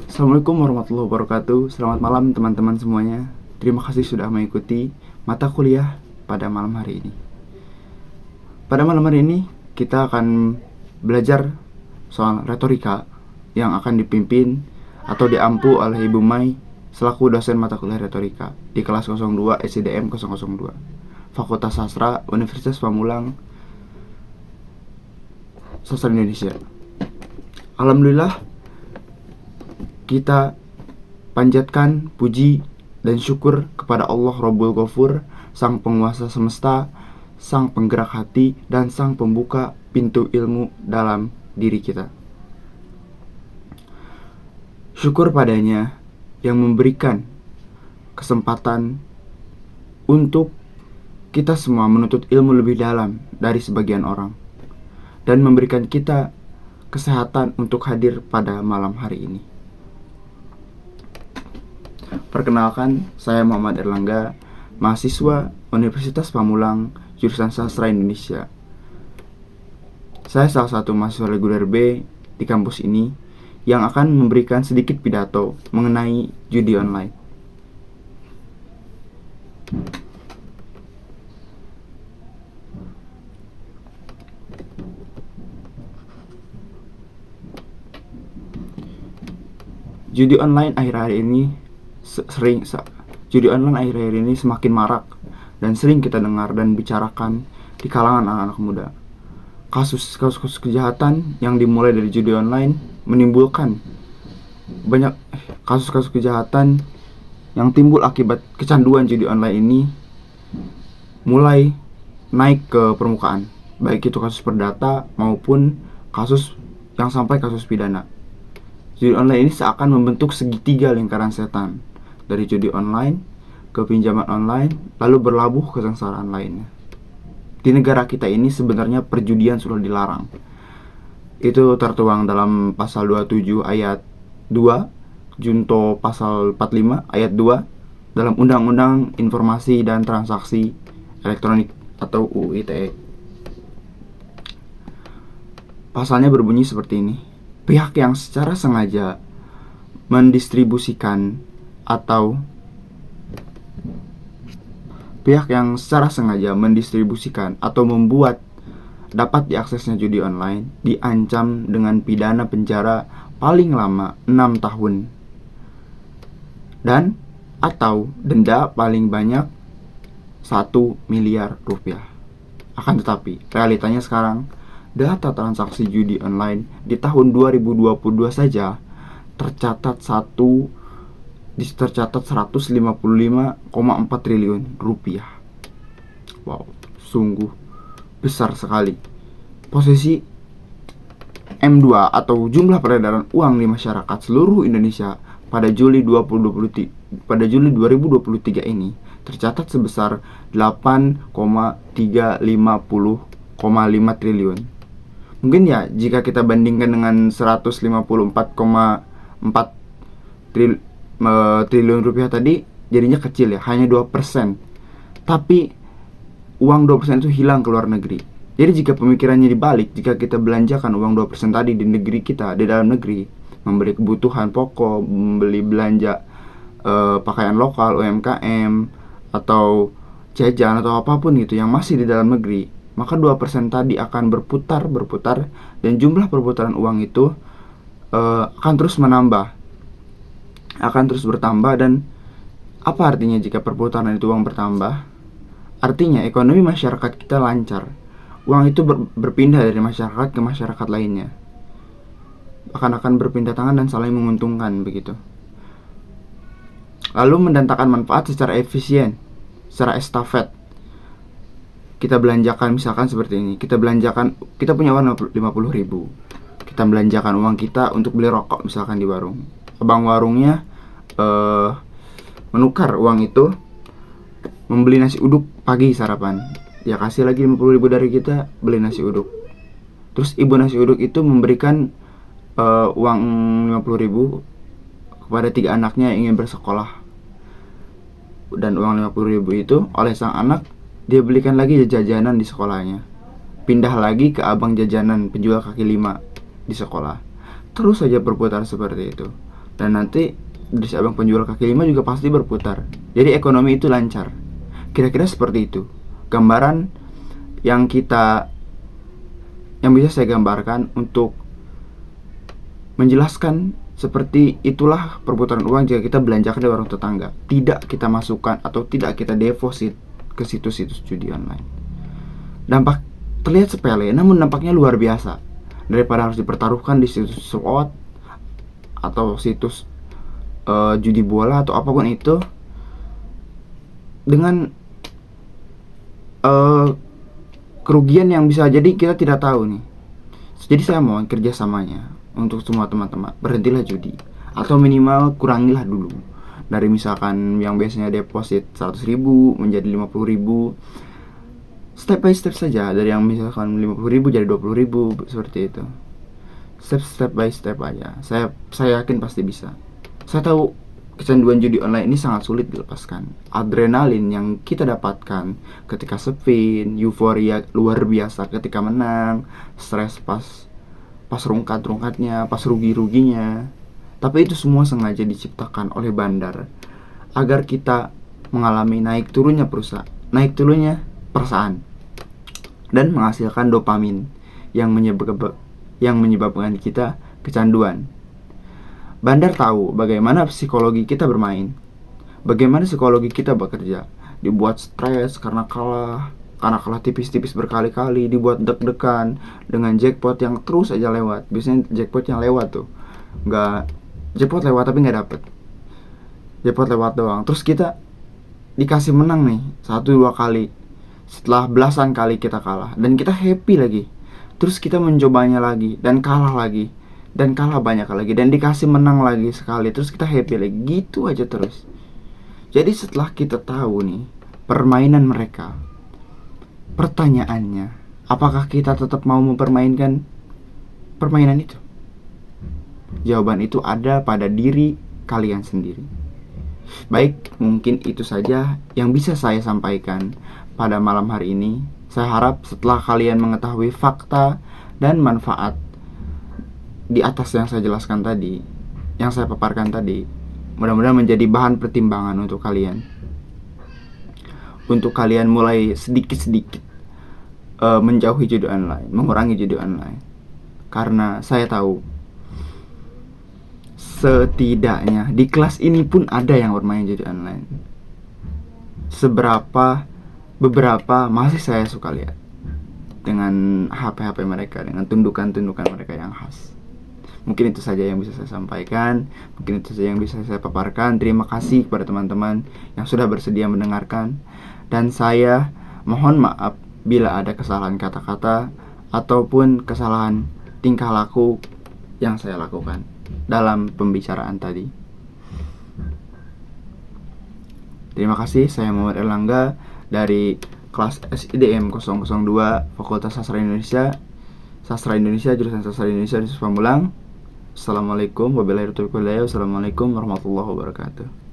Assalamualaikum warahmatullahi wabarakatuh. Selamat malam teman-teman semuanya. Terima kasih sudah mengikuti mata kuliah pada malam hari ini. Pada malam hari ini kita akan belajar soal retorika yang akan dipimpin atau diampu oleh Ibu Mai selaku dosen mata kuliah retorika di kelas 02 SIDM 002 Fakultas Sastra Universitas Pamulang Sastra Indonesia. Alhamdulillah, kita panjatkan puji dan syukur kepada Allah Rabbul Ghafur, Sang Penguasa Semesta, Sang Penggerak Hati, dan Sang Pembuka pintu ilmu dalam diri kita. Syukur padanya yang memberikan kesempatan untuk kita semua menuntut ilmu lebih dalam dari sebagian orang, dan memberikan kita kesehatan untuk hadir pada malam hari ini. Perkenalkan, saya Muhammad Erlangga, mahasiswa Universitas Pamulang, jurusan Sastra Indonesia. Saya salah satu mahasiswa reguler B di kampus ini yang akan memberikan sedikit pidato mengenai judi online. Judi online akhir-akhir ini semakin marak dan sering kita dengar dan bicarakan di kalangan anak-anak muda. Kasus-kasus kejahatan yang dimulai dari judi online menimbulkan banyak kasus-kasus kejahatan yang timbul akibat kecanduan judi online ini mulai naik ke permukaan, baik itu kasus perdata maupun kasus yang sampai kasus pidana. Judi online ini seakan membentuk segitiga lingkaran setan, dari judi online ke pinjaman online, lalu berlabuh ke sengsaraan lainnya. Di negara kita ini sebenarnya perjudian sudah dilarang. Itu tertuang dalam pasal 27 ayat 2, Junto pasal 45 ayat 2 dalam Undang-Undang Informasi dan Transaksi Elektronik atau UU ITE. Pasalnya berbunyi seperti ini. Pihak yang secara sengaja mendistribusikan atau membuat dapat diaksesnya judi online diancam dengan pidana penjara paling lama 6 tahun dan atau denda paling banyak 1 miliar rupiah. Akan tetapi realitanya sekarang data transaksi judi online di tahun 2022 saja tercatat 155,4 triliun rupiah. Wow, sungguh besar sekali. Posisi M2 atau jumlah peredaran uang di masyarakat seluruh Indonesia pada Juli 2023 ini tercatat sebesar 8,350,5 triliun. Mungkin ya jika kita bandingkan dengan 154,4 triliun rupiah tadi, jadinya kecil ya, hanya 2%. Tapi uang 2% itu hilang ke luar negeri. Jadi jika pemikirannya dibalik, jika kita belanjakan uang 2% tadi di negeri kita, di dalam negeri, membeli kebutuhan pokok, membeli belanja pakaian lokal, UMKM, atau jajan atau apapun gitu yang masih di dalam negeri, maka 2% tadi akan berputar dan jumlah perputaran uang itu akan terus bertambah. Dan apa artinya jika perputaran itu uang bertambah? Artinya ekonomi masyarakat kita lancar. Uang itu berpindah dari masyarakat ke masyarakat lainnya. Akan berpindah tangan dan saling menguntungkan begitu. Lalu mendatangkan manfaat secara efisien, secara estafet. Kita belanjakan misalkan seperti ini. Kita punya uang 50.000. Kita belanjakan uang kita untuk beli rokok misalkan di warung. Abang warungnya menukar uang itu membeli nasi uduk pagi sarapan. Dia kasih lagi 50.000 dari kita beli nasi uduk. Terus ibu nasi uduk itu memberikan uang 50.000 kepada 3 anaknya yang ingin bersekolah. Dan uang 50.000 itu oleh sang anak dia belikan lagi jajanan di sekolahnya. Pindah lagi ke abang jajanan penjual kaki lima di sekolah. Terus saja berputar seperti itu. Dan nanti dari abang penjual kaki lima juga pasti berputar. Jadi ekonomi itu lancar. Kira-kira seperti itu gambaran yang bisa saya gambarkan untuk menjelaskan seperti itulah perputaran uang jika kita belanjakan di warung tetangga. Tidak kita masukkan atau tidak kita deposit ke situs-situs judi online. Dampak terlihat sepele, namun dampaknya luar biasa. Daripada harus dipertaruhkan di situs slot atau situs judi bola atau apapun itu, dengan kerugian yang bisa jadi kita tidak tahu nih. Jadi saya mohon kerjasamanya untuk semua teman-teman, berhentilah judi atau minimal kurangilah dulu. Dari misalkan yang biasanya deposit 100.000 menjadi 50.000, step by step saja. Dari yang misalkan 50.000 jadi 20.000, seperti itu. Step by step aja. Saya yakin pasti bisa. Saya tahu kecanduan judi online ini sangat sulit dilepaskan. Adrenalin yang kita dapatkan ketika spin, euforia luar biasa ketika menang, stres pas rungkat-rungkatnya, pas rugi-ruginya. Tapi itu semua sengaja diciptakan oleh bandar agar kita mengalami naik turunnya perasaan dan menghasilkan dopamin yang menyebabkan kita kecanduan. Bandar tahu bagaimana psikologi kita bermain, bagaimana psikologi kita bekerja. Dibuat stres karena kalah tipis-tipis berkali-kali, dibuat deg-degan dengan jackpot yang terus aja lewat. Biasanya jackpot yang lewat tuh jackpot lewat tapi nggak dapet, jackpot lewat doang. Terus kita dikasih menang nih 1-2 kali, setelah belasan kali kita kalah dan kita happy lagi. Terus kita mencobanya lagi dan kalah lagi dan kalah banyak lagi dan dikasih menang lagi sekali, terus kita happy lagi, gitu aja terus. Jadi setelah kita tahu nih permainan mereka, pertanyaannya, apakah kita tetap mau mempermainkan permainan itu? Jawaban itu ada pada diri kalian sendiri. Baik, mungkin itu saja yang bisa saya sampaikan pada malam hari ini. Saya harap setelah kalian mengetahui fakta dan manfaat di atas yang saya jelaskan tadi, yang saya paparkan tadi, mudah-mudahan menjadi bahan pertimbangan untuk kalian. Untuk kalian mulai sedikit-sedikit menjauhi judi online, mengurangi judi online. Karena saya tahu setidaknya di kelas ini pun ada yang bermain judi online. Beberapa masih saya suka lihat dengan HP-HP mereka, dengan tundukan-tundukan mereka yang khas. Mungkin itu saja yang bisa saya sampaikan, mungkin itu saja yang bisa saya paparkan. Terima kasih kepada teman-teman yang sudah bersedia mendengarkan, dan saya mohon maaf bila ada kesalahan kata-kata ataupun kesalahan tingkah laku yang saya lakukan dalam pembicaraan tadi. Terima kasih, saya Muhammad Erlangga dari kelas SIDM 002 Fakultas Sastra Indonesia, jurusan Sastra Indonesia di Pamulang. Assalamualaikum warahmatullahi wabarakatuh.